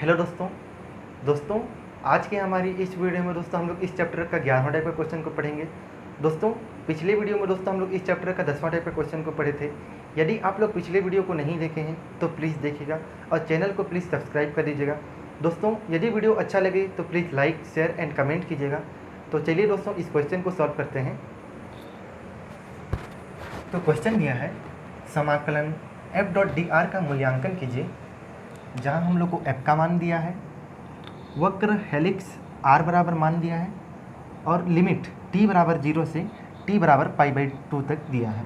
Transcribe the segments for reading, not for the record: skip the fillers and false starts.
Hello दोस्तों आज के हमारी इस वीडियो में दोस्तों हम लोग इस चैप्टर का 11वां टाइप का क्वेश्चन को पढ़ेंगे। दोस्तों पिछले वीडियो में दोस्तों हम लोग इस चैप्टर का 10वां टाइप का क्वेश्चन को पढ़े थे। यदि आप लोग पिछले वीडियो को नहीं देखे हैं तो प्लीज़ देखिएगा और चैनल को प्लीज़ सब्सक्राइब कर दीजिएगा। दोस्तों यदि वीडियो अच्छा लगे तो please like share and comment कीजिएगा। तो चलिए दोस्तों इस क्वेश्चन को सॉल्व करते हैं। तो क्वेश्चन दिया है समाकलन f.dr का मूल्यांकन कीजिए, जहाँ हम लोग को f का मान दिया है, वक्र हेलिक्स r बराबर मान दिया है और लिमिट t बराबर 0 से t बराबर π/2 तक दिया है।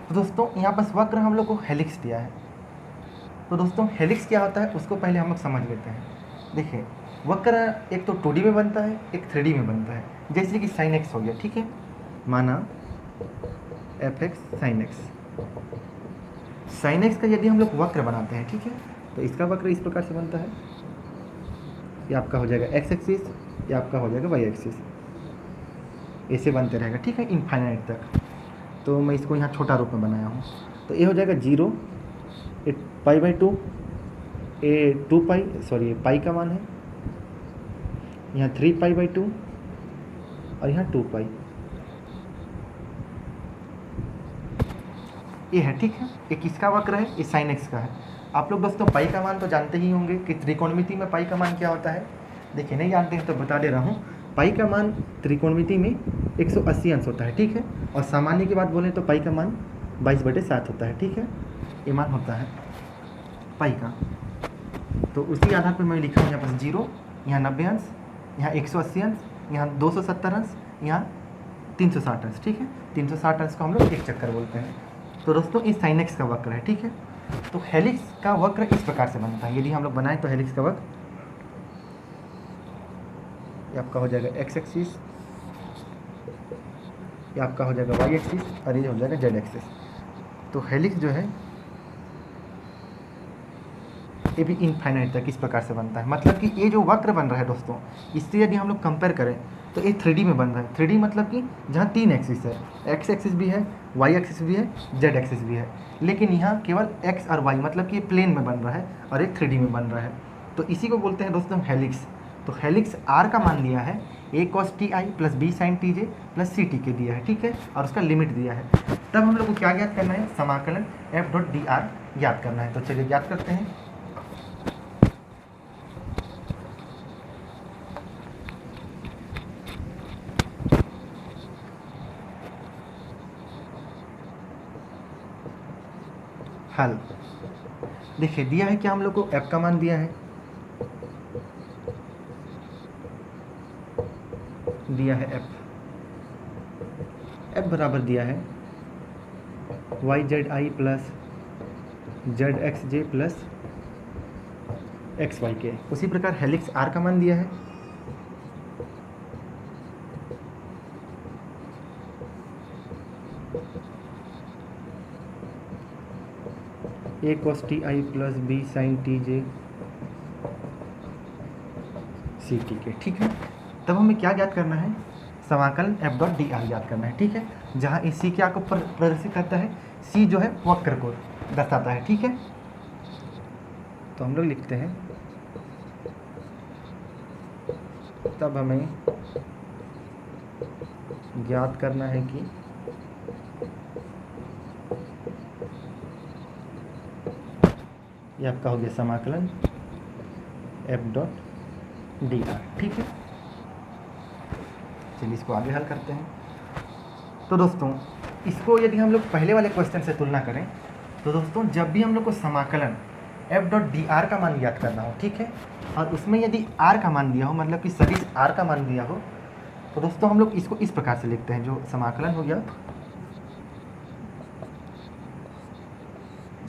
तो दोस्तों यहाँ पर वक्र हम लोग को हेलिक्स दिया है। तो दोस्तों हेलिक्स क्या होता है उसको पहले हम लोग समझ लेते हैं। देखिए वक्र एक तो 2D में बनता है, एक 3D में बनता है। जैसे कि sin x हो गया, ठीक है, माना fx sin x। sin x का यदि हम लोग वक्र बनाते हैं, ठीक है, तो इसका वक्र इस प्रकार से बनता है। ये आपका हो जाएगा x एक्सिस, ये आपका हो जाएगा y एक्सिस, ऐसे बनते रहेगा, ठीक है, इनफाइनाइट तक। तो मैं इसको यहाँ छोटा रूप में बनाया हूँ। तो ये हो जाएगा 0, ये π/2, ये 2π, सॉरी पाई का मान है, यहाँ 3π/2 और यहाँ 2π, ये है, ठीक है। ये किसका वक्र है? ये sin x का है। आप लोग दोस्तों पाई का मान तो जानते ही होंगे कि त्रिकोणमिति में पाई का मान क्या होता है। देखिए नहीं जानते हैं तो बता दे रहा हूँ। पाई का मान त्रिकोणमिति में 180 अंश होता है, ठीक है, और सामान्य की बात बोलें तो पाई का मान 22/7 होता है, ठीक है। ये मान होता है पाई का। तो उसी आधार पर मैं लिखा हूँ यहाँ पर 0, यहाँ 90 अंश, यहाँ 180 अंश, यहाँ 270 अंश, यहाँ 360 अंश, ठीक है। 360 अंश को हम लोग एक चक्कर बोलते हैं। तो दोस्तों ये sin x का वक्र है, ठीक है। तो हेलिक्स का वक्र इस प्रकार से बनता है। यदि हम लोग बनाएं तो हेलिक्स का वक्र ये आपका हो जाएगा x एक्सिस, ये आपका हो जाएगा y एक्सिस और ये हो जाएगा z एक्सिस। तो हेलिक्स जो है ये भी इनफाइनाइट तक इस प्रकार से बनता है। मतलब कि ये जो वक्र बन रहा है दोस्तों, इससे यदि हम लोग कंपेयर करें तो ये 3D में बन रहा है। 3D मतलब कि जहाँ 3 एक्सिस है, x एक्सिस भी है, y एक्सिस भी है, z एक्सिस भी है, लेकिन यहाँ केवल x और y मतलब कि ये प्लेन में बन रहा है और एक 3D में बन रहा है। तो इसी को बोलते हैं दोस्तों हेलिक्स। तो हेलिक्स r का मान दिया है a cos ti plus b sin tj plus ct के दिया है, ठीक है, और उसका लिमिट दिया है। तब हम लोग को क्या ज्ञात करना है? समाकलन f.dr ज्ञात करना है। तो चलिए ज्ञात करते हैं। हल देखिए दिया है क्या हम लोग को? f का मान दिया है, f बराबर दिया है yzi plus zxj plus xy के। उसी प्रकार हेलिक्स r का मान दिया है a cos ti plus b sin tj ct के, ठीक है। तब हमें क्या ज्ञात करना है? समाकलन f.dr ज्ञात करना है, ठीक है, जहाँ इस c क्या को प्रदर्शित करता है? c जो है वक्र को दर्शाता है, ठीक है। तो हम लोग लिखते हैं, तब हमें ज्ञात करना है कि ये आपका हो गया समाकलन f.dr, ठीक है। चलिए इसको आगे हल करते हैं। तो दोस्तों इसको यदि हम लोग पहले वाले क्वेश्चन से तुलना करें तो दोस्तों जब भी हम लोग को समाकलन f.dr का मान ज्ञात करना हो, ठीक है, और उसमें यदि r का मान दिया हो, मतलब कि सदिश r का मान दिया हो, तो दोस्तों हम लोग इसको इस प्रकार से लिखते हैं। जो समाकलन हो गया,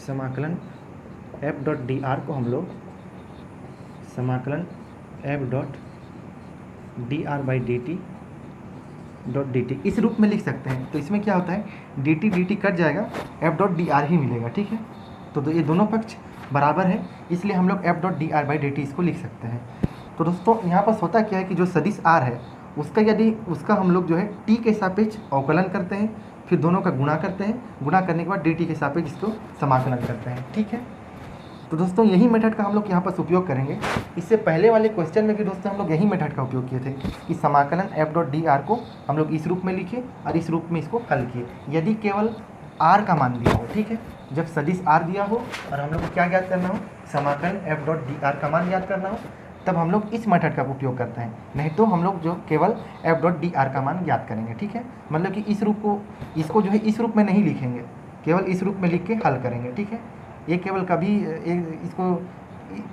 समाकलन f.dr को हम लोग समाकलन f.dr/dt इस रूप में लिख सकते हैं। तो इसमें क्या होता है? dt कट जाएगा, f.dr ही मिलेगा, ठीक है। तो ये दोनों पक्ष बराबर है, इसलिए हम लोग f.dr/dt इसको लिख सकते हैं। तो दोस्तों यहाँ पर होता क्या है कि जो सदिश r है उसका हम लोग जो है t के सापेक्ष अवकलन करते हैं, फिर दोनों का गुणा करते हैं, गुणा करने के बाद dt के सापेक्ष इसको समाकलन करते हैं, ठीक है। तो दोस्तों यही मेथड का हम लोग यहाँ पर उपयोग करेंगे। इससे पहले वाले क्वेश्चन में भी दोस्तों हम लोग यही मेथड का उपयोग किए थे कि समाकलन f डॉट डी आर को हम लोग इस रूप में लिखे और इस रूप में इसको हल किए, यदि केवल r का मान दिया हो, ठीक है। जब सदिश r दिया हो और हम लोग को क्या ज्ञात करना हो, समाकलन f डॉट डी आर का मान ज्ञात करना हो, तब हम लोग इस मेथड का उपयोग करते हैं। नहीं तो हम लोग जो केवल f डॉट डी आर का मान ज्ञात करेंगे, ठीक है। मतलब कि इस रूप को, इसको जो है इस रूप में नहीं लिखेंगे, केवल इस रूप में लिख के हल करेंगे, ठीक है। ये केवल कभी इसको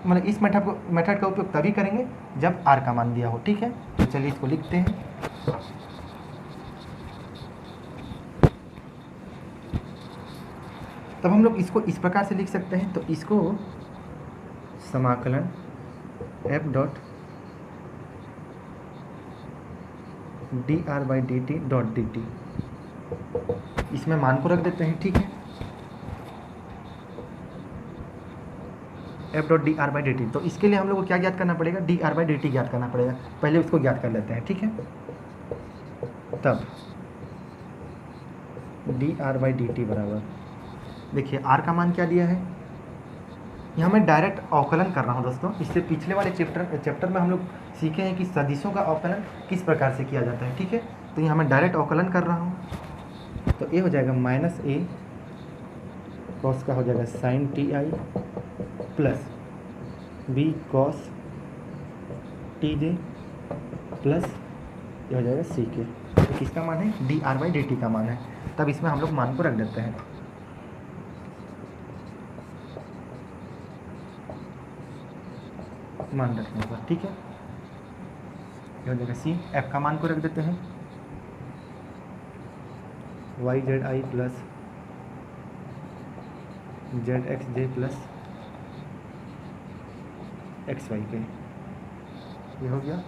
मतलब इस मेथड का उपयोग तभी करेंगे जब r का मान दिया हो, ठीक है। तो चलिए इसको लिखते हैं। तब हम लोग इसको इस प्रकार से लिख सकते हैं। तो इसको समाकलन f dot D r by d T dot D T, इसमें मान को रख देते हैं, ठीक है। f dot D r by d T, तो इसके लिए हम लोग को क्या ज्ञात करना पड़ेगा, D r by d T ज्ञात करना पड़ेगा। पहले उसको ज्ञात कर लेते हैं, ठीक है। तब D r by d T बराबर, देखिए r का मान क्या दिया है, यहाँ मैं डायरेक्ट अवकलन कर रहा हूँ दोस्तों। इससे पिछले वाले चैप्टर में हम लोग सीखे हैं कि सदिशों का अवकलन किस प्रकार से किया जाता है, ठीक है। तो यहाँ मैं डायरेक्ट अवकलन कर रहा हूँ। तो ये हो जाएगा माइनस ए कॉस का हो जाएगा sine t i plus b cos t j plus ये हो जाएगा सी के। तो किसका मान है, d r by d t का मान है। तब इसमें हम लोग मान को रख देते हैं। मान रखने पर, ठीक है। ये हो जाएगा सी, एफ का मान को रख देते हैं y z i plus z x j plus x y k, ये हो गया।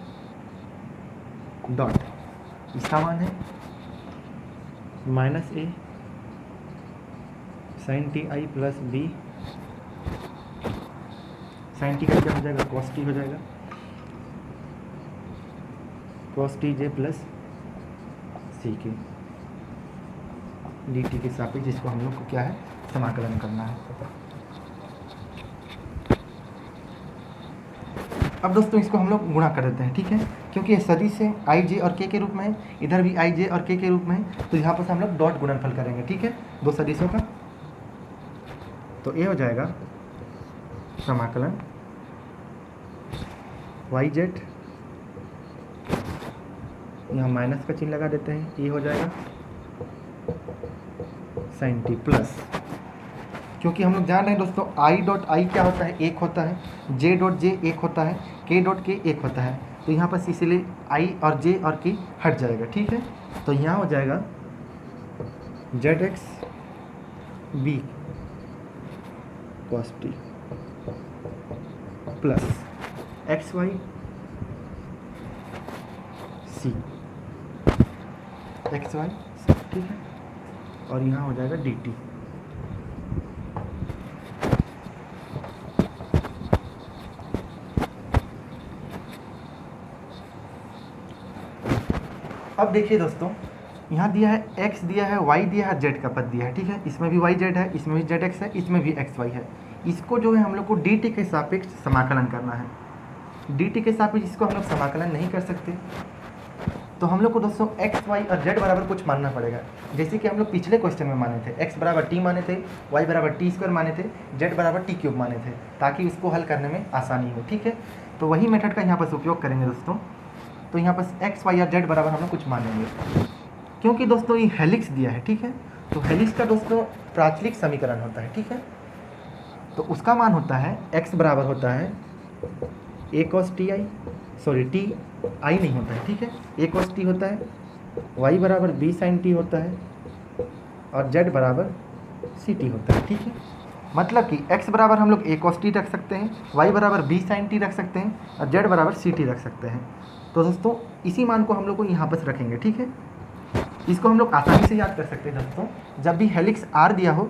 डॉट इसका मान है minus a sine t i plus b, sine t का क्या हो जाएगा, कॉस टी हो जाएगा, cos t j plus c k d T के सापेक्ष, जिसको हम लोग को क्या है, समाकलन करना है। अब दोस्तों इसको हम लोग गुणा कर देते हैं, ठीक है। क्योंकि ये सदिश से आई जे और के रूप में है, इधर भी आई जे और के रूप में है, तो यहाँ पर हम लोग डॉट गुणनफल करेंगे, ठीक है, दो सदिशों का। तो ये हो जाएगा समाकलन वाई जेड, यहाँ माइनस का चिन्ह लगा देते हैं, ये हो जाएगा साइन टी प्लस, क्योंकि हम लोग जान रहे हैं दोस्तों आई डॉट आई क्या होता है, एक होता है, जे डॉट जे एक होता है, के डॉट के एक होता है। तो यहाँ पर इसलिए आई और जे और के हट जाएगा, ठीक है। तो यहाँ हो जाएगा z x b cos t plus x y c, x y, ठीक है। और यहाँ हो जाएगा डी टी। अब देखिए दोस्तों, यहाँ दिया है x दिया है, y दिया है, z का पद दिया है, ठीक है। इसमें भी y z है, इसमें भी z x है, इसमें भी x y है। इसको जो है हम लोग को dt के सापेक्ष समाकलन करना है। dt के सापेक्ष इसको हम लोग समाकलन नहीं कर सकते, तो हम लोग को दोस्तों x y और z बराबर कुछ मानना पड़ेगा। जैसे कि हम लोग पिछले क्वेश्चन में माने थे, x बराबर t माने थे, y बराबर t स्क्वायर माने थे, z बराबर t क्यूब माने थे, ताकि उसको हल करने में आसानी हो, ठीक है। तो वही मेथड का यहाँ पर उपयोग करेंगे दोस्तों। तो यहाँ पर x y और z बराबर हम लोग कुछ मानेंगे, क्योंकि दोस्तों ये हेलिक्स दिया है, ठीक है। तो हेलिक्स का दोस्तों प्राचलिक समीकरण होता है, ठीक है। तो उसका मान होता है x बराबर होता है a cos t i, sorry t i नहीं होता है, ठीक है, a cos t होता है, y बराबर b sin t होता है और z बराबर c t होता है, ठीक है। मतलब कि x बराबर हम लोग a cos t रख सकते हैं, y बराबर b sin t रख सकते हैं और z बराबर c t रख सकते हैं। तो दोस्तों इसी मान को हम लोग को यहाँ पर रखेंगे, ठीक है। इसको हम लोग आसानी से याद कर सकते हैं दोस्तों। जब भी हेलिक्स r दिया हो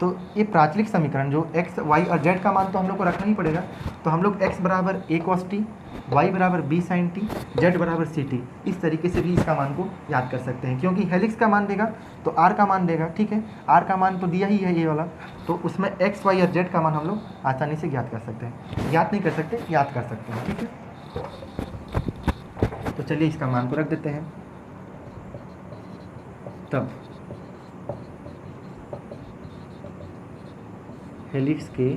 तो ये प्राचलिक समीकरण जो x y और z का मान तो हम लोग को रखना ही पड़ेगा। तो हम लोग x बराबर a cos t, y बराबर b sin t, z बराबर c t, इस तरीके से भी इसका मान को याद कर सकते हैं, क्योंकि हेलिक्स का मान देगा तो r का मान देगा, ठीक है। r का मान तो दिया ही है ये वाला, तो उसमें एक्स वाई और जेड का मान हम लोग आसानी से ज्ञात कर सकते हैं, ज्ञात नहीं कर सकते, याद कर सकते हैं, ठीक है। तो चलिए इसका मान को रख देते हैं। तब हेलिक्स के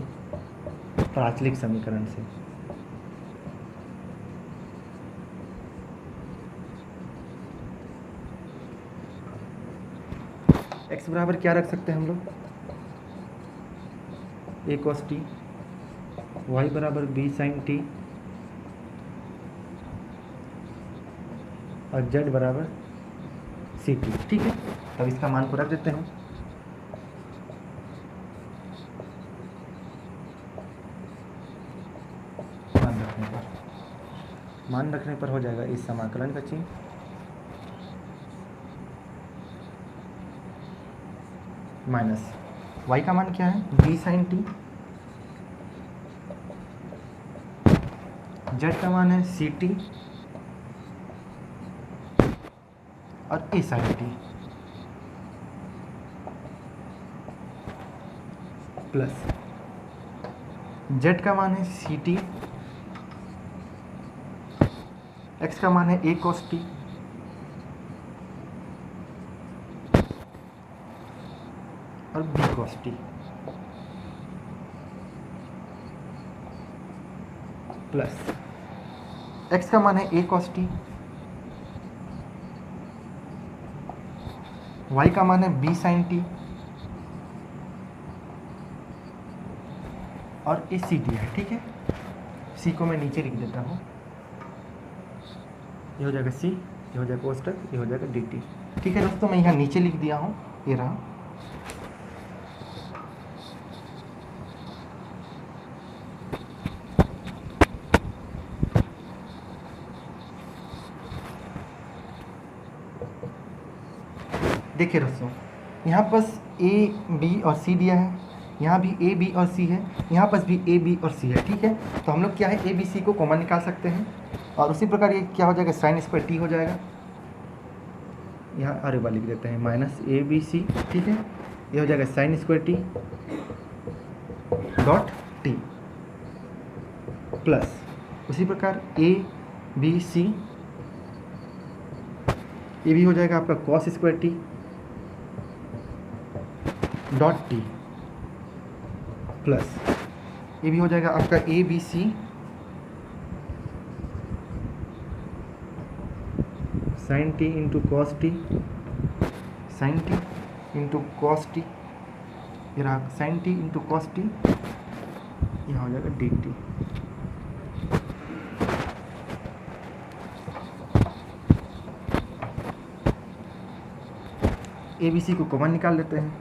प्राचलिक समीकरण से x बराबर क्या रख सकते हैं हम लोग, a cos t, y बराबर b sin t और z बराबर सी टी, ठीक है। तब इसका मान को रख देते हैं। मान रखने पर हो जाएगा इस समाकलन का चिन्ह, माइनस y का मान क्या है, b sin t, z का मान है सी टी और a sin t, plus z का मान है सी टी, x का मान है a cos t और b cos t, plus x का मान है a cos t, y का मान है b sin t और a c t है, ठीक है। c को मैं नीचे लिख देता हूँ, ये हो जाएगा c, ये हो जाएगा कोष्टक, ये हो जाएगा dt, ठीक है दोस्तों। मैं यहाँ नीचे लिख दिया हूँ, ये रहा। देखिए दोस्तों, यहाँ बस a b और c दिया है, यहाँ भी a b और c है, यहाँ पर भी a b और c है, ठीक है। तो हम लोग क्या है, a b c को कॉमन निकाल सकते हैं और उसी प्रकार ये क्या हो जाएगा, साइन स्क्वायर t हो जाएगा। यहाँ अरे वाला लिख देते हैं, माइनस a b c, ठीक है। ये हो जाएगा sine square t dot t, plus उसी प्रकार a b c, ये भी हो जाएगा आपका cos square t dot t, plus ये भी हो जाएगा आपका a B c sine t into cos t, sine t into cos t, ये रहा sine t into cos t, यहाँ हो जाएगा d t. A B c को कॉमन निकाल लेते हैं,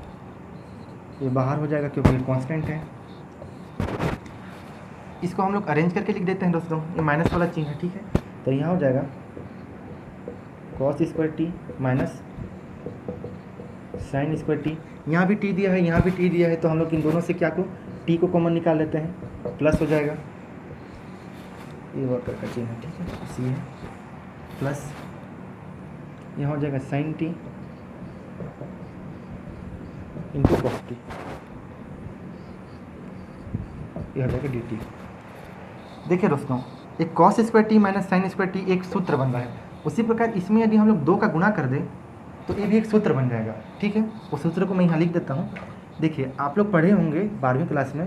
ये बाहर हो जाएगा क्योंकि ये कांस्टेंट है। इसको हम लोग अरेंज करके लिख देते हैं दोस्तों, ये माइनस वाला चिन्ह है, ठीक है। तो यहाँ हो जाएगा cos square t minus sine square T, यहाँ भी टी दिया है, यहाँ भी टी दिया है, तो हम लोग इन दोनों से क्या को टी को कॉमन निकाल लेते हैं, प्लस हो जाएगा, ये वर्कर का चिन्ह है, ठीक है, सी है, प्लस यहाँ हो जाएगा sine t into cos t, ये हो जाएगा डी टी। देखिए दोस्तों, एक cos square t minus sine square t एक सूत्र बन रहा है, उसी प्रकार इसमें यदि हम लोग दो का गुणा कर दें तो ये भी एक सूत्र बन जाएगा, ठीक है। उस सूत्र को मैं यहाँ लिख देता हूँ। देखिए आप लोग पढ़े होंगे 12वीं क्लास में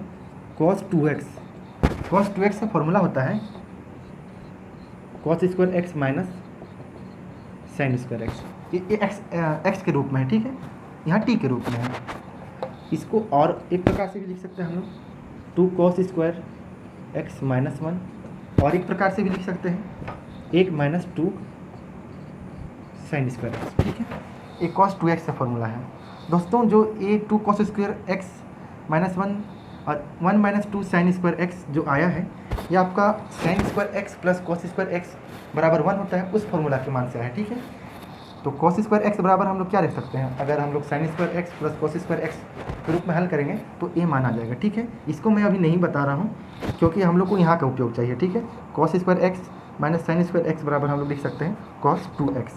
cos 2x, cos 2x का फॉर्मूला होता है cos square x minus sine square x, ये एक्स के रूप में है, ठीक है, यहाँ टी के रूप में है। इसको और एक प्रकार से भी लिख सकते हैं हम लोग 2 cos स्क्वायर एक्स माइनस 1, और एक प्रकार से भी लिख सकते हैं 1 माइनस 2 साइन स्क्वायर एक्स, ठीक है। एक cos 2x का फॉर्मूला है दोस्तों, जो ये 2 cos स्क्वायर एक्स माइनस 1 और 1 माइनस 2 साइन स्क्वायर एक्स जो आया है, ये आपका sine square x plus cos square x बराबर 1 होता है, उस फॉर्मूला के मान से आया है, ठीक है। तो कॉस स्क्वायर एक्स बराबर हम लोग क्या रख सकते हैं, अगर हम लोग sine square x plus cos square x के रूप में हल करेंगे तो ए मान आ जाएगा, ठीक है। इसको मैं अभी नहीं बता रहा हूँ क्योंकि हम लोग को यहाँ का उपयोग चाहिए, ठीक है। Cos square x minus sine square x बराबर हम लोग लिख सकते हैं कॉस 2x।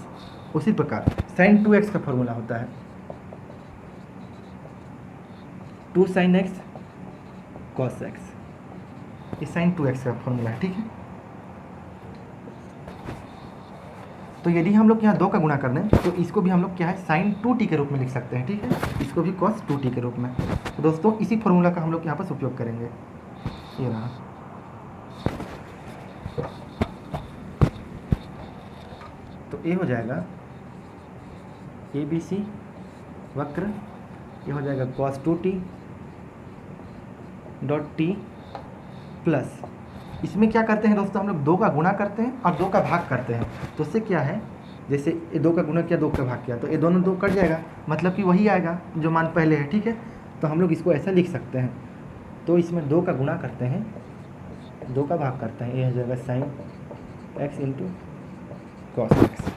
उसी प्रकार साइन 2x का फॉर्मूला होता है 2 sin x cos x, ये sin 2x का फॉर्मूला है, ठीक है। तो यदि हम लोग यहाँ 2 का गुणा कर दें तो इसको भी हम लोग क्या है sin 2t के रूप में लिख सकते हैं, ठीक है, इसको भी cos 2t के रूप में। तो दोस्तों इसी फॉर्मूला का हम लोग यहाँ पर उपयोग करेंगे, ये रहा। तो ये हो जाएगा ABC वक्र, ये हो जाएगा cos 2t dot t plus, इसमें क्या करते हैं दोस्तों, हम लोग 2 का गुणा करते हैं और 2 का भाग करते हैं। तो उससे क्या है, जैसे ये 2 का गुणा किया 2 का भाग किया तो ये दोनों 2 कट जाएगा, मतलब कि वही आएगा जो मान पहले है, ठीक है। तो हम लोग इसको ऐसा लिख सकते हैं, तो इसमें 2 का गुणा करते हैं 2 का भाग करते हैं, ये हो जाएगा sin x into cos x,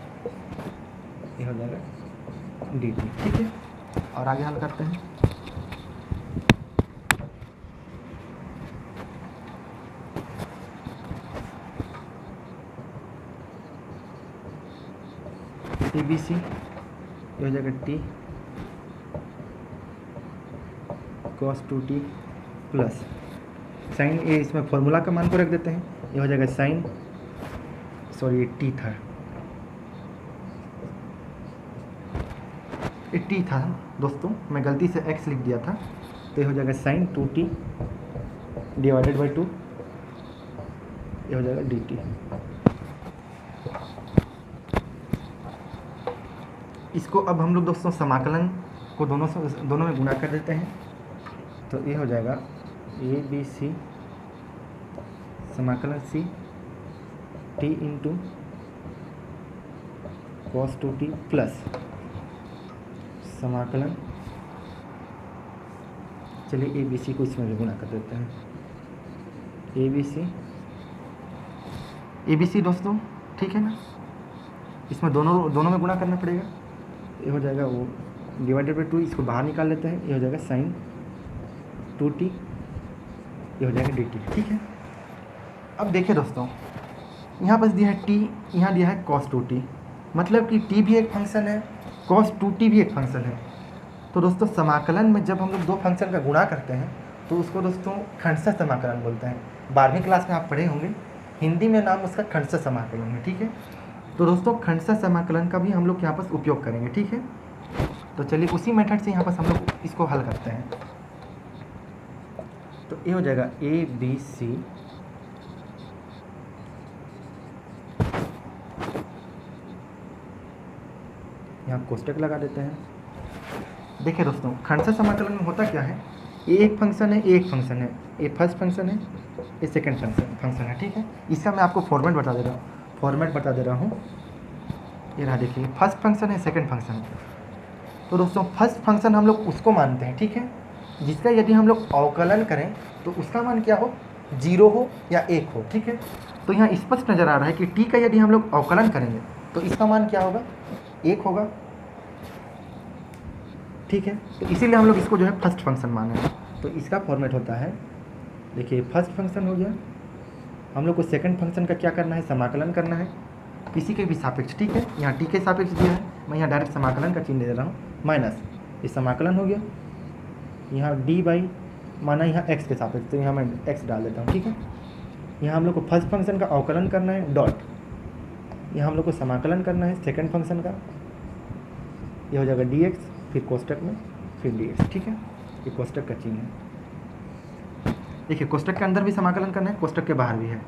ये हो जाएगा dt, ठीक है। और आगे हल करते हैं। ABC ये हो जाएगा t cos 2t plus sign, ये इसमें फॉर्मूला का मान को रख देते हैं, ये हो जाएगा साइन, सॉरी ये t था, ये t था दोस्तों, मैं गलती से x लिख दिया था। तो ये हो जाएगा साइन 2t डिवाइडेड बाई 2, ये हो जाएगा dt। इसको अब हम लोग दोस्तों समाकलन को दोनों में गुणा कर देते हैं। तो ये हो जाएगा ABC समाकलन c t into cos 2t plus समाकलन, चलिए ABC को इसमें भी गुणा कर देते हैं, ABC दोस्तों, ठीक है ना, इसमें दोनों में गुणा करना पड़ेगा। ये हो जाएगा वो डिवाइडेड बाई 2, इसको बाहर निकाल लेते हैं, ये हो जाएगा साइन 2t, ये हो जाएगा dt, ठीक है। अब देखिए दोस्तों, यहाँ बस दिया है t, यहाँ दिया है cos 2t, मतलब कि t भी एक फंक्शन है, cos 2t भी एक फंक्शन है। तो दोस्तों समाकलन में जब हम लोग 2 फंक्शन का गुणा करते हैं तो उसको दोस्तों खंडशः समाकलन बोलते हैं। 12वीं क्लास में आप पढ़े होंगे, हिंदी में नाम उसका खंडशः समाकलन है, ठीक है। तो दोस्तों खंडशः समाकलन का भी हम लोग यहाँ पर उपयोग करेंगे, ठीक है। तो चलिए उसी मेथड से यहाँ पर हम लोग इसको हल करते हैं। तो ये हो जाएगा ABC यहाँ कोष्टक लगा देते हैं। देखिए दोस्तों खंडशः समाकलन में होता क्या है, ये एक फंक्शन है, ये एक फंक्शन है, ये फर्स्ट फंक्शन है, ये सेकंड फंक्शन है, ठीक है। इसका मैं आपको फॉर्मेट बता दे रहा हूँ, ये रहा, देखिए फर्स्ट फंक्शन है, सेकंड फंक्शन है। तो दोस्तों फर्स्ट फंक्शन हम लोग उसको मानते हैं, ठीक है, जिसका यदि हम लोग अवकलन करें तो उसका मान क्या हो, 0 हो या 1 हो, ठीक है। तो यहाँ स्पष्ट नज़र आ रहा है कि t का यदि हम लोग अवकलन करेंगे तो इसका मान क्या होगा, 1 होगा, ठीक है। तो इसीलिए हम लोग इसको जो है फर्स्ट फंक्शन माने। तो इसका फॉर्मेट होता है, देखिए फर्स्ट फंक्शन हो गया, हम लोग को सेकंड फंक्शन का क्या करना है, समाकलन करना है किसी के भी सापेक्ष, ठीक है। यहाँ t के सापेक्ष दिया है, मैं यहाँ डायरेक्ट समाकलन का चिन्ह दे रहा हूँ, माइनस ये समाकलन हो गया, यहाँ d बाई माना यहाँ x के सापेक्ष, तो यहाँ मैं x डाल देता हूँ, ठीक है। यहाँ हम लोग को फर्स्ट फंक्शन का अवकलन करना है, डॉट, यहाँ हम लोग को समाकलन करना है सेकंड फंक्शन का, ये हो जाएगा dx, फिर कोष्टक में फिर dx, ठीक है। ये कोष्टक का चिन्ह है। देखिए कोष्टक के अंदर भी समाकलन करना है, कोष्टक के बाहर भी है।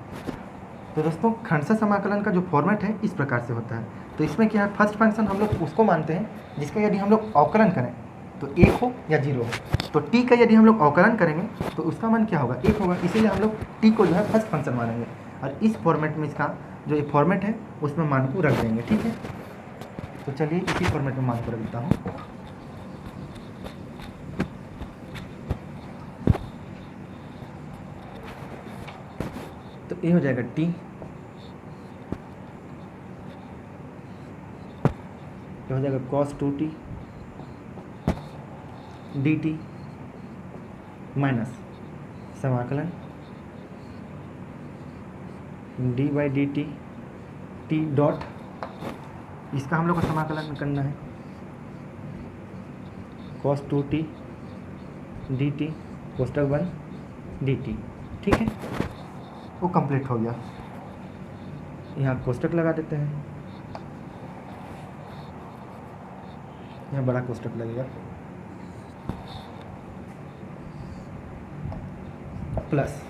तो दोस्तों खंडशः समाकलन का जो फॉर्मेट है इस प्रकार से होता है। तो इसमें क्या है, फर्स्ट फंक्शन हम लोग उसको मानते हैं जिसका यदि हम लोग अवकलन करें तो 1 हो या 0 हो। तो t का यदि हम लोग अवकलन करेंगे तो उसका मान क्या होगा, 1 होगा, इसीलिए हम लोग t को जो है फर्स्ट फंक्शन मानेंगे और इस फॉर्मेट में इसका जो ये फॉर्मेट है उसमें मान को रख देंगे, ठीक है। तो चलिए इसी फॉर्मेट में मान को रख देता हूँ। तो ये हो जाएगा t, ये हो जाएगा cos 2t dt माइनस समाकलन d by d T dot, इसका हम लोग को समाकलन करना है cos 2t डी टी कोष्टक बंद डी टी, ठीक है, वो कंप्लीट हो गया। यहाँ कोष्टक लगा देते हैं, यहाँ बड़ा कोष्टक लगेगा, प्लस।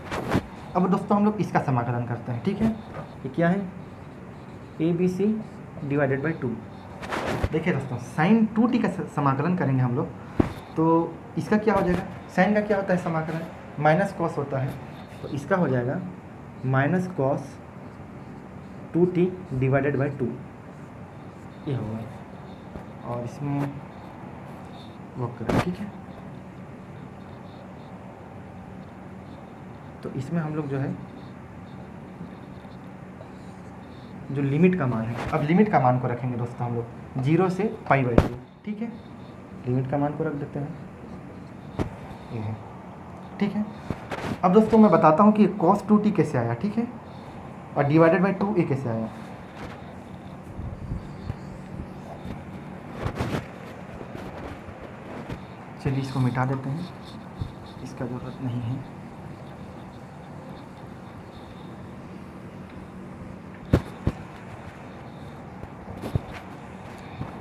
अब दोस्तों हम लोग इसका समाकलन करते हैं, ठीक है। ये क्या है, A B C divided by 2। देखिए दोस्तों, साइन 2t का समाकलन करेंगे हम लोग, तो इसका क्या हो जाएगा, साइन का क्या होता है समाकलन, माइनस कॉस होता है, तो इसका हो जाएगा minus cos 2t divided by 2, ये होगा। और इसमें वर्क करें, ठीक है। तो इसमें हम लोग जो है जो लिमिट का मान है, अब लिमिट का मान को रखेंगे दोस्तों हम लोग 0 से π/2, ठीक है। लिमिट का मान को रख देते हैं, ये है, ठीक है। अब दोस्तों मैं बताता हूँ कि cos 2t कैसे आया, ठीक है, और डिवाइडेड बाई 2 ये कैसे आया। चलिए इसको मिटा देते हैं, इसका ज़रूरत नहीं है।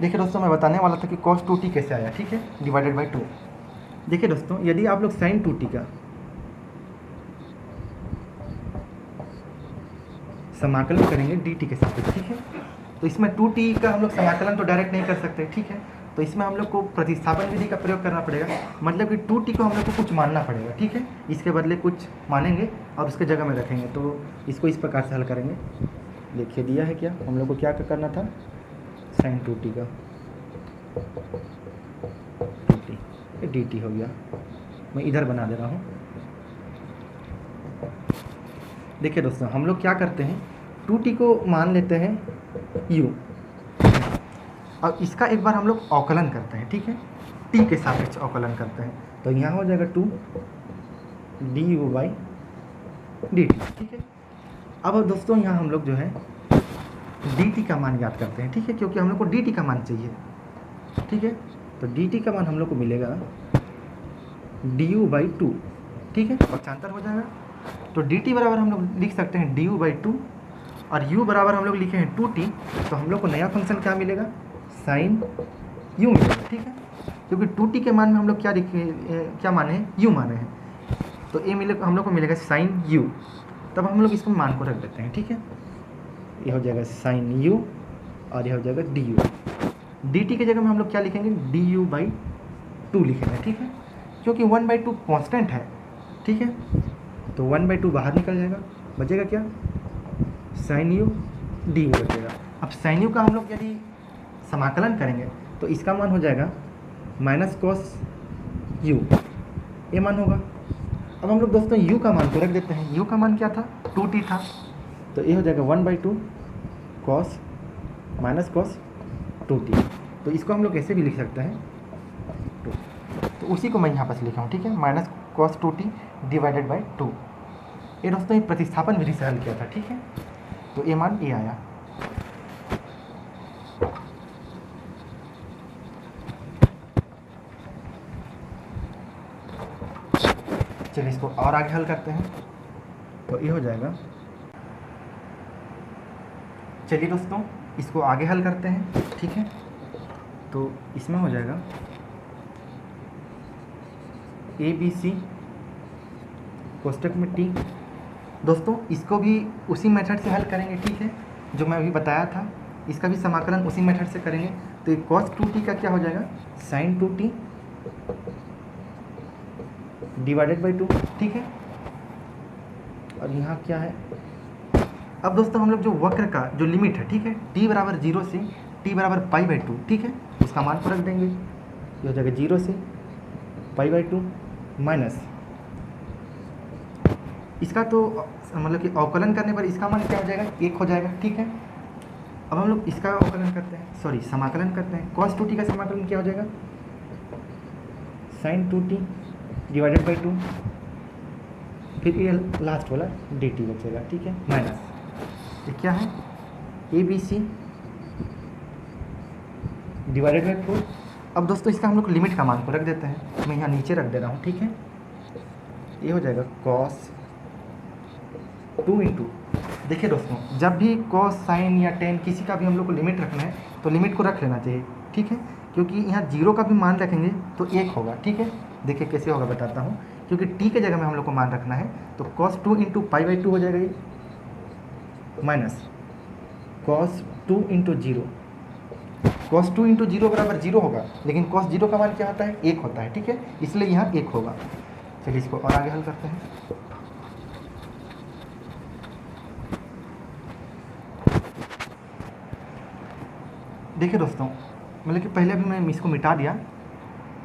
देखिए दोस्तों, मैं बताने वाला था कि cos 2t कैसे आया, ठीक है, डिवाइडेड बाई 2। देखिए दोस्तों, यदि आप लोग sin 2t का समाकलन करेंगे dt के साथ, ठीक है, तो इसमें 2t का हम लोग समाकलन तो डायरेक्ट नहीं कर सकते, ठीक है, तो इसमें हम लोग को प्रतिस्थापन विधि का प्रयोग करना पड़ेगा, मतलब कि 2t को हम लोग को कुछ मानना पड़ेगा, ठीक है, इसके बदले कुछ मानेंगे और उसके जगह में रखेंगे। तो इसको इस प्रकार से हल करेंगे। देखिए दिया है क्या, हम लोग को क्या करना था, sin 2t का 2t, ये dt हो गया, मैं इधर बना दे रहा हूँ। देखिए दोस्तों, हम लोग क्या करते हैं, 2t को मान लेते हैं u, और इसका एक बार हम लोग अवकलन करते हैं, ठीक है, t के सापेक्ष अवकलन करते हैं, तो यहाँ हो जाएगा 2 du बाई dt, ठीक है। अब दोस्तों यहाँ हम लोग जो है dt का मान याद करते हैं, ठीक है, क्योंकि हम लोग को dt का मान चाहिए, ठीक है, तो dt का मान हम लोग को मिलेगा du बाई 2, ठीक है, पक्षांतर हो जाएगा, तो dt बराबर हम लोग लिख सकते हैं du बाई 2, और u बराबर हम लोग लिखे हैं 2t, तो हम लोग को नया फंक्शन क्या मिलेगा, साइन u मिलेगा, ठीक है, क्योंकि 2t के मान में हम लोग क्या लिखे, क्या माने हैं, u माने हैं, तो ये मिले हम लोग को मिलेगा साइन u। तब हम लोग इसको मान को रख देते हैं, ठीक है, ये हो जाएगा साइन u और यह हो जाएगा du। dt की जगह में हम लोग क्या लिखेंगे, du बाई 2 लिखेंगे, ठीक है, क्योंकि 1/2 कांस्टेंट है, ठीक है, तो 1/2 बाहर निकल जाएगा, बचेगा क्या, साइन u du बचेगा। अब साइन u का हम लोग यदि समाकलन करेंगे तो इसका मान हो जाएगा माइनस कॉस u, ये मान होगा। अब हम लोग दोस्तों u का मान को रख देते हैं, u का मान क्या था, 2t था, तो ये हो जाएगा 1/2 कॉस माइनस कॉस 2t, तो इसको हम लोग ऐसे भी लिख सकते हैं 2, तो उसी को मैं यहाँ पर लिखा हूँ, ठीक है, minus cos 2t divided by 2। ये दोस्तों ये प्रतिस्थापन विधि से हल किया था, ठीक है, तो ये मान ये आया। चलिए इसको और आगे हल करते हैं, तो ये हो जाएगा, चलिए दोस्तों इसको आगे हल करते हैं, ठीक है, तो इसमें हो जाएगा ए बी सी कोष्टक में t। दोस्तों इसको भी उसी मेथड से हल करेंगे, ठीक है, जो मैं अभी बताया था, इसका भी समाकलन उसी मेथड से करेंगे। तो ये cos 2t का क्या हो जाएगा, sin 2t डिवाइडेड बाई 2, ठीक है, और यहाँ क्या है, अब दोस्तों हम लोग जो वक्र का जो लिमिट है, ठीक है, t बराबर 0 से t बराबर π/2, ठीक है, उसका मान को रख देंगे, ये हो जाएगा 0 से π/2 माइनस इसका, तो मतलब कि अवकलन करने पर इसका मान क्या हो जाएगा, 1 हो जाएगा, ठीक है। अब हम लोग इसका अवकलन करते हैं, सॉरी समाकलन करते हैं, cos 2t का समाकलन क्या हो जाएगा, sin 2t डिवाइडेड बाई 2, फिर ये लास्ट वाला dt बचेगा, ठीक है, माइनस ये क्या है, A B C divided by 4, अब दोस्तों इसका हम लोग लिमिट का मान को रख देते हैं, मैं यहाँ नीचे रख दे रहा हूँ, ठीक है। ये हो जाएगा कॉस 2 इंटू, देखिए दोस्तों जब भी कॉस साइन या टेन किसी का भी हम लोग को लिमिट रखना है तो लिमिट को रख लेना चाहिए, ठीक है, क्योंकि यहाँ जीरो का भी मान रखेंगे तो 1 होगा, ठीक है। देखिए कैसे होगा बताता हूँ, क्योंकि टी के जगह में हम लोग को मान रखना है, तो कॉस 2 इंटू पाई बाई 2 हो जाएगा ये, minus cos 2 into zero, cos 2 into zero बराबर 0 होगा, लेकिन कॉस 0 का मान क्या होता है, 1 होता है, ठीक है, इसलिए यहाँ 1 होगा। चलिए इसको और आगे हल करते हैं। देखिए दोस्तों, मतलब कि पहले अभी मैं इसको मिटा दिया,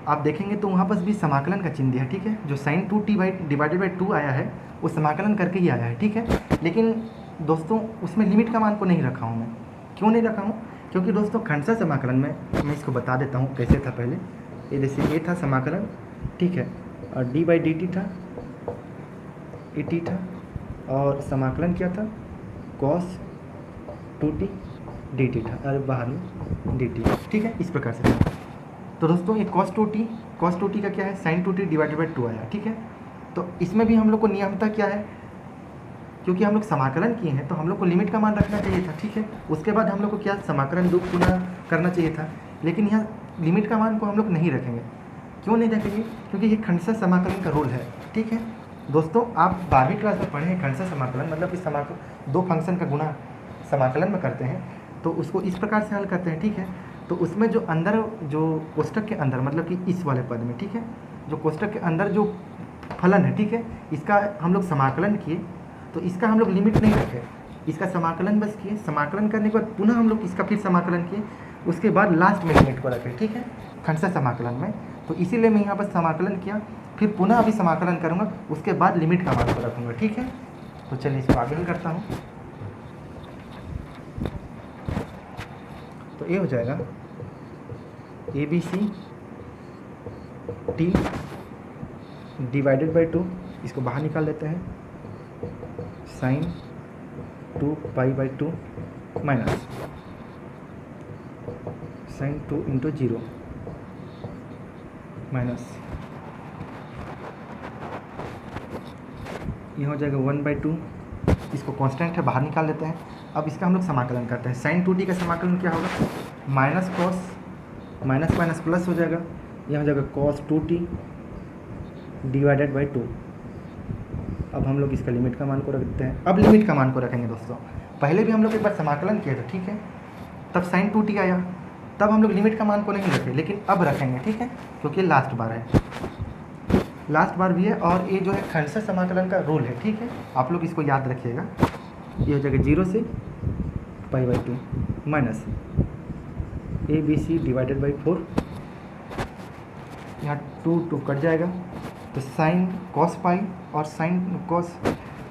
आप देखेंगे तो वहाँ पर भी समाकलन का चिन्ह दिया है, ठीक है, जो साइन 2t डिवाइडेड बाई 2 आया है वो समाकलन करके ही आया है, ठीक है। लेकिन दोस्तों उसमें लिमिट का मान को नहीं रखा हूँ मैं, क्यों नहीं रखा हूँ, क्योंकि दोस्तों खंडसा समाकलन में मैं इसको बता देता हूँ कैसे था। पहले ये जैसे ये था समाकलन, ठीक है, और डी बाई डी टी था, ए टी था, और समाकलन क्या था, कॉस 2t डी टी था, अरे बाहर में डी टी, ठीक है, इस प्रकार से। तो दोस्तों ये cos 2t का क्या है, sin 2t डिवाइडेड बाई 2 आया, ठीक है। तो इसमें भी हम लोग को नियमता क्या है, क्योंकि हम लोग समाकलन किए हैं तो हम लोग को लिमिट का मान रखना चाहिए था, ठीक है। उसके बाद हम लोग को क्या समाकलन 2 गुना करना चाहिए था, लेकिन यहाँ लिमिट का मान को हम लोग नहीं रखेंगे। क्यों नहीं रखेंगे, क्योंकि ये खंडसा समाकलन का रूल है, ठीक है। दोस्तों आप 12वीं क्लास में पढ़े हैं खंडसा समाकलन, मतलब कि समाकलन 2 फंक्शन का गुणा समाकलन में करते हैं, तो उसको इस प्रकार से हल करते हैं, ठीक है। तो उसमें जो अंदर जो कोष्टक के अंदर, मतलब कि इस वाले पद में, ठीक है, जो कोष्टक के अंदर जो फलन है, ठीक है, इसका हम लोग समाकलन किए, तो इसका हम लोग लिमिट नहीं रखे, इसका समाकलन बस किए, समाकलन करने के बाद पुनः हम लोग इसका फिर समाकलन किए, उसके बाद लास्ट में लिमिट को रखे, ठीक है, खंडसा समाकलन में। तो इसीलिए मैं यहाँ पर समाकलन किया, फिर पुनः अभी समाकलन करूँगा, उसके बाद लिमिट का मान को रखूँगा, ठीक है। तो चलिए इसको आगे हल करता हूँ। तो ये हो जाएगा A B C T divided by 2, इसको बाहर निकाल लेते हैं, sine 2 pi by 2 minus sine 2 into zero minus, ये हो जाएगा 1/2, इसको कांस्टेंट है बाहर निकाल लेते हैं। अब इसका हम लोग समाकलन करते हैं, साइन 2t का समाकलन क्या होगा, minus cos minus minus plus हो जाएगा, यह हो जाएगा कॉस 2t डिवाइडेड बाई 2। अब हम लोग इसका लिमिट का मान को रख देते हैं। अब लिमिट का मान को रखेंगे दोस्तों, पहले भी हम लोग एक बार समाकलन किए थे, ठीक है, तब साइन 2t आया, तब हम लोग लिमिट का मान को नहीं रखे, लेकिन अब रखेंगे, ठीक है, क्योंकि लास्ट बार है, लास्ट बार भी है, और ये जो है खंडसा समाकलन का रूल है, ठीक है, आप लोग इसको याद रखिएगा। ये हो जाएगा 0 से pi by 2 minus A B C divided by 4, यहाँ 2 कट जाएगा, तो साइन कॉस पाई और साइन कॉस।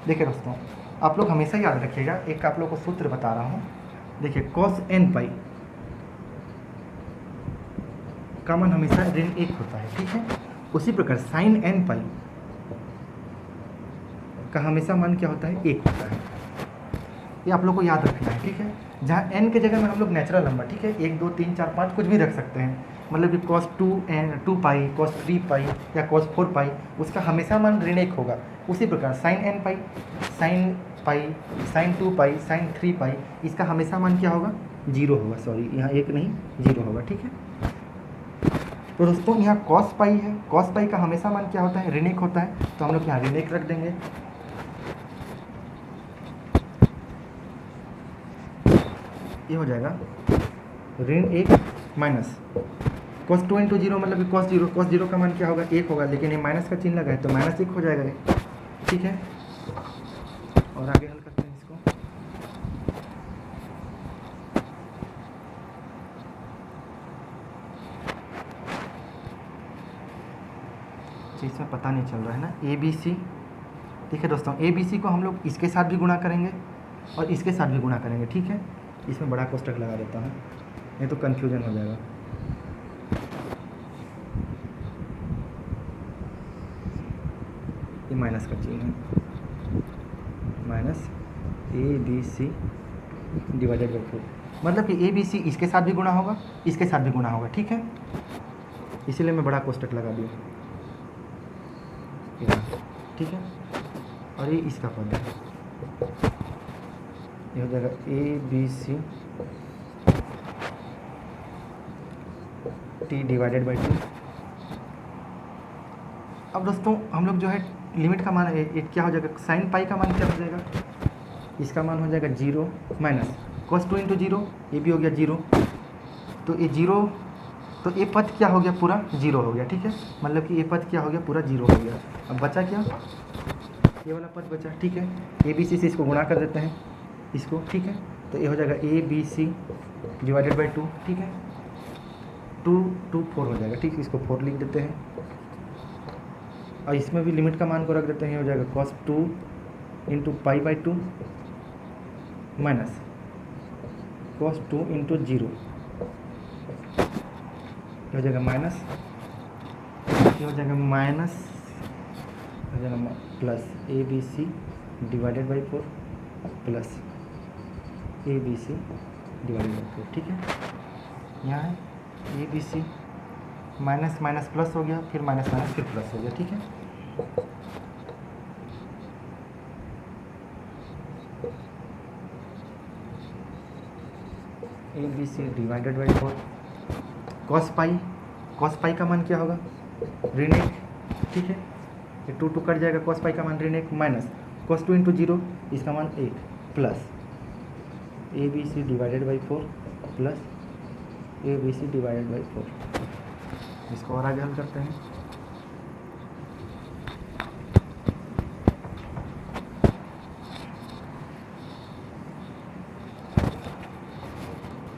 देखिए दोस्तों आप लोग हमेशा याद रखिएगा, एक आप लोग को सूत्र बता रहा हूँ, देखिए कॉस n पाई का मान हमेशा ऋण 1 होता है, ठीक है। उसी प्रकार साइन n पाई का हमेशा मान क्या होता है, 1 होता है, ये आप लोग को याद रखना है, ठीक है। जहाँ n के जगह में हम लोग नेचुरल नंबर, ठीक है, 1 2 3 4 5 कुछ भी रख सकते हैं, मतलब कि cos 2 पाई, cos 3 पाई या cos 4 पाई, उसका हमेशा मान ऋण 1 होगा। उसी प्रकार साइन n पाई, साइन 2 पाई, साइन 3 पाई, इसका हमेशा मान क्या होगा, 0 होगा, सॉरी यहाँ 1 नहीं 0 होगा, ठीक है। तो दोस्तों यहाँ cos पाई है, cos पाई का हमेशा मान क्या होता है, ऋण 1 होता है, तो हम लोग यहाँ ऋण 1 रख देंगे। ये हो जाएगा ऋण 1 माइनस cos 2 इंटू जीरो, मतलब कि cos 0 का मान क्या होगा, 1 होगा, लेकिन ये माइनस का चिन्ह लगा है तो माइनस 1 हो जाएगा ये, ठीक है। और आगे हल करते हैं इसको। इसमें पता नहीं चल रहा है ना, ए बी सी, ठीक है दोस्तों, ए बी सी को हम लोग इसके साथ भी गुणा करेंगे और इसके साथ भी गुणा करेंगे, ठीक है। इसमें बड़ा कोष्टक लगा देता हूँ, नहीं तो कन्फ्यूजन हो जाएगा। ये माइनस का चिन्ह है, minus A B C divided by 4, मतलब कि ए बी सी इसके साथ भी गुणा होगा, इसके साथ भी गुणा होगा, ठीक है। इसीलिए मैं बड़ा कोष्टक लगा दिया, ठीक है। और ये इसका पद है, ये हो जाएगा A B C T divided by 2। अब दोस्तों हम लोग जो है लिमिट का मान क्या हो जाएगा, साइन पाई का मान क्या हो जाएगा, इसका मान हो जाएगा 0 माइनस cos 2 इंटू 0, ये भी हो गया 0, तो ये 0, तो ये पद क्या हो गया, पूरा 0 हो गया, ठीक है। मतलब कि ये पद क्या हो गया, पूरा 0 हो गया। अब बचा क्या, ये वाला पद बचा, ठीक है। ए बी सी से इसको गुणा कर देते हैं इसको, ठीक है। तो ये हो जाएगा A B C divided by 2, ठीक है। 2 2 4 हो जाएगा, ठीक है। इसको 4 लिख देते हैं और इसमें भी लिमिट का मान को रख देते हैं, हो जाएगा cos 2 into pi by 2 minus cos 2 into 0, हो जाएगा माइनस, ये हो जाएगा माइनस, हो जाएगा plus A B C divided by 4 plus A B C divided by 4, ठीक है। यहाँ है A B C, minus minus plus हो गया, फिर माइनस माइनस फिर प्लस हो गया, ठीक है। A B C divided by 4 cos pi का मान क्या होगा, ऋण 1, ठीक है। ये 2 2 कट जाएगा, कॉस पाई का मान ऋण 1 माइनस cos 2 इंटू 0, इसका मान 1 plus A B C divided by 4 plus A B C divided by 4। इसको और आगे हल करते हैं।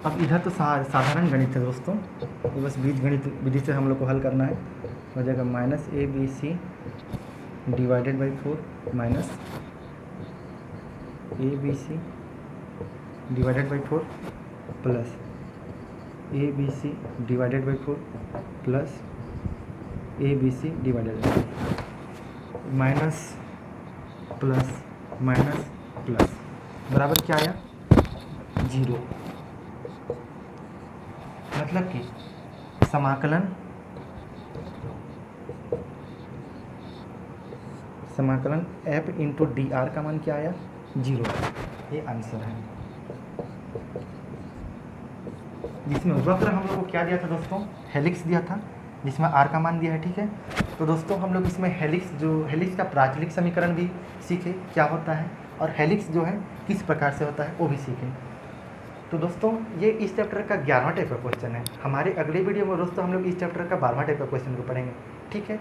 अब इधर तो साधारण गणित है दोस्तों, तो बस बीज गणित विधि से हम लोग को हल करना है। हो जाएगा minus A B C divided by 4 minus A B C divided by 4 plus A B C divided by 4 plus A B C divided by 4 minus plus minus plus बराबर क्या आया, 0। मतलब कि समाकलन f इंटू डी आर का मान क्या आया, 0, ये आंसर है। जिसमें वक्र हम लोग को क्या दिया था दोस्तों, हेलिक्स दिया था, जिसमें r का मान दिया है, ठीक है। तो दोस्तों हम लोग इसमें हेलिक्स का प्राचलिक समीकरण भी सीखे क्या होता है, और हेलिक्स जो है किस प्रकार से होता है वो भी सीखे। तो दोस्तों ये इस चैप्टर का 11वां टाइप का क्वेश्चन है। हमारे अगले वीडियो में दोस्तों हम लोग इस चैप्टर का 12वां टाइप का क्वेश्चन को पढ़ेंगे, ठीक है।